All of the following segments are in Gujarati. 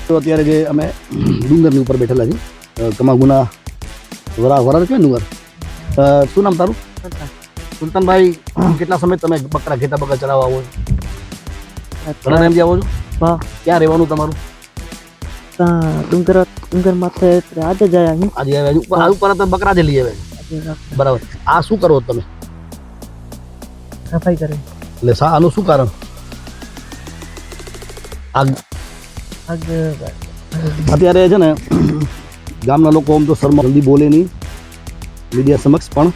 તો અત્યારે જે અમે ડુંગરની ઉપર બેઠેલા છીએ કમાગુના વરા છે ડુંગર શું નામ તારું સુલતાનભાઈ કેટલા સમય તમે બકરા ઘેટા બકરા ચલાવવા આવો છો ઘણા ટાઈમથી આવો છો હા ક્યાં રહેવાનું તમારું ડુંગર માથે આજે જાય અહીં આજે આવ્યા ઉપર તો બકરા જ લઈ આવ્યા બરાબર આ શું કરો તમે સફાઈ કરે એટલે આનું શું કારણ અત્યારે છે ને ગામના લોકો આમ તો શર્મા જલ્દી બોલે નહીં મીડિયા સમક્ષ પણ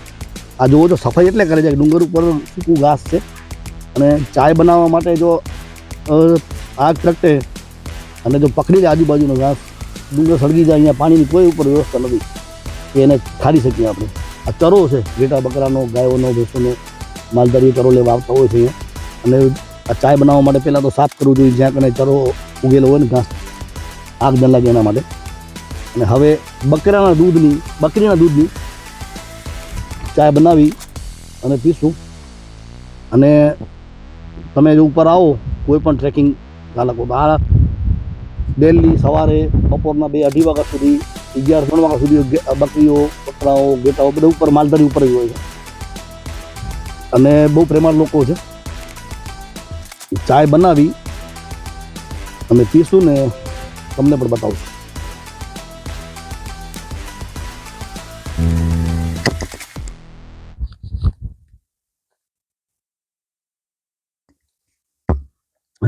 આ જુઓ તો સફાઈ એટલે કરે છે કે ડુંગર ઉપર સૂકું ઘાસ છે અને ચાય બનાવવા માટે જો આગ પ્રગટે અને જો પકડી લે આજુબાજુનો ઘાસ ડુંગર સળગી જાય અહીંયા પાણીની કોઈ ઉપર વ્યવસ્થા નથી કે એને ખાડી શકીએ આપણે આ ચરો છે ઘેટા બકરાનો ગાયોનો ભેંસોનો માલધારીઓ ચરો લેવા આવતા હોય છે અહીંયા અને આ ચાય બનાવવા માટે પહેલાં તો સાફ કરવું જોઈએ જ્યાં કને ચરો ઉગેલો હોય ને ઘાસ આગ ન લાગે એના માટે અને હવે બકરીના દૂધની ચાય બનાવી અને પીશું અને તમે જો ઉપર આવો કોઈ પણ ટ્રેકિંગ ચાલકો તો આ ડેલી સવારે બપોરના 2-2:30 વાગ્યા સુધી 11-3 વાગ્યા સુધી બકરીઓ બકરાઓ ઘેટાઓ બધા ઉપર માલધારી ઉપર જ હોય છે અને બહુ પ્રેમાળ લોકો છે ચાય બનાવી અમે પીશું ને તમને પણ બતાવશું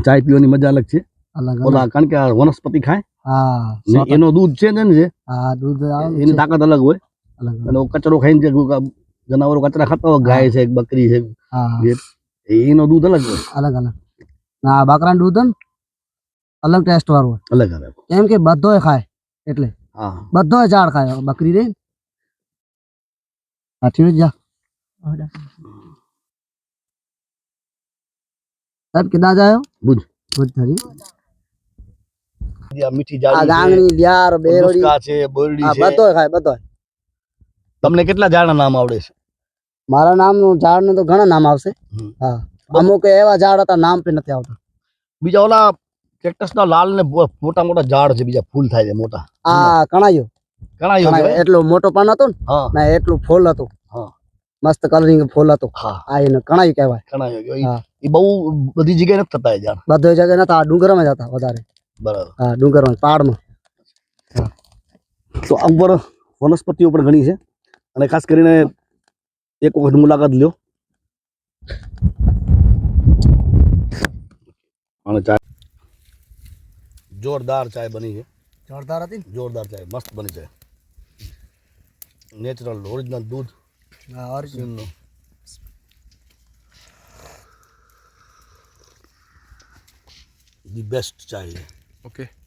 ચાય પીવાની મજા અલગ છે ઓલા કારણ કે આ વનસ્પતિ ખાય હા એનો દૂધ છે ને હા દૂધ એની તાકાત અલગ હોય અને કચરો ખાઈને જે જનાવરો કચરા ખાતા હોય ગાય છે બકરી છે એનો દૂધ અલગ હોય અલગ ના બકરાનું દૂધ ને અલગ ટેસ્ટ વાળું અલગ અલગ કેમ કે બધોય ખાય એટલે હા બધોય ઝાડ ખાય બકરી રે સાચી જા સાહેબ કિધા જાયો ભુજ થરી મીઠી આ જાળી ગાંગણી લ્યાર બેરોડી છે બોરડી છે બધોય ખાય બધોય તમને કેટલા ઝાડના નામ આવડે છે મારા નામનું ઝાડનું તો ઘણા નામ આવશે હા અમુક એવા ઝાડ હતા નામ પણ નથી આવતા બીજા ઓલા કેક્ટસના લાલ ને મોટા મોટા ઝાડ છે બીજા ફૂલ થાય છે મોટા આ કણાયો કણાયો એટલો મોટો પાન હતો ને એટલું ફૂલ હતું મસ્ત કલરિંગ ફૂલ હતું આ એને કણાયું કહેવાય કણાયો એ બહુ બધી જગ્યાએ નથી થતા એ ઝાડ બધી જગ્યાએ નતા આ ડુંગરમાં જ હતા વધારે બરાબર હા ડુંગરમાં પહાડમાં તો આ ઉપર વનસ્પતિઓ પણ ઘણી છે અને ખાસ કરીને એક વખત મુલાકાત લ્યો અને ચાય જોરદાર ચાય બની છે જોરદાર હતી જોરદાર ચાય મસ્ત બની છે નેચરલ ઓરિજિનલ દૂધ હા ઓરિજિનલ ધી બેસ્ટ ચાય Okay.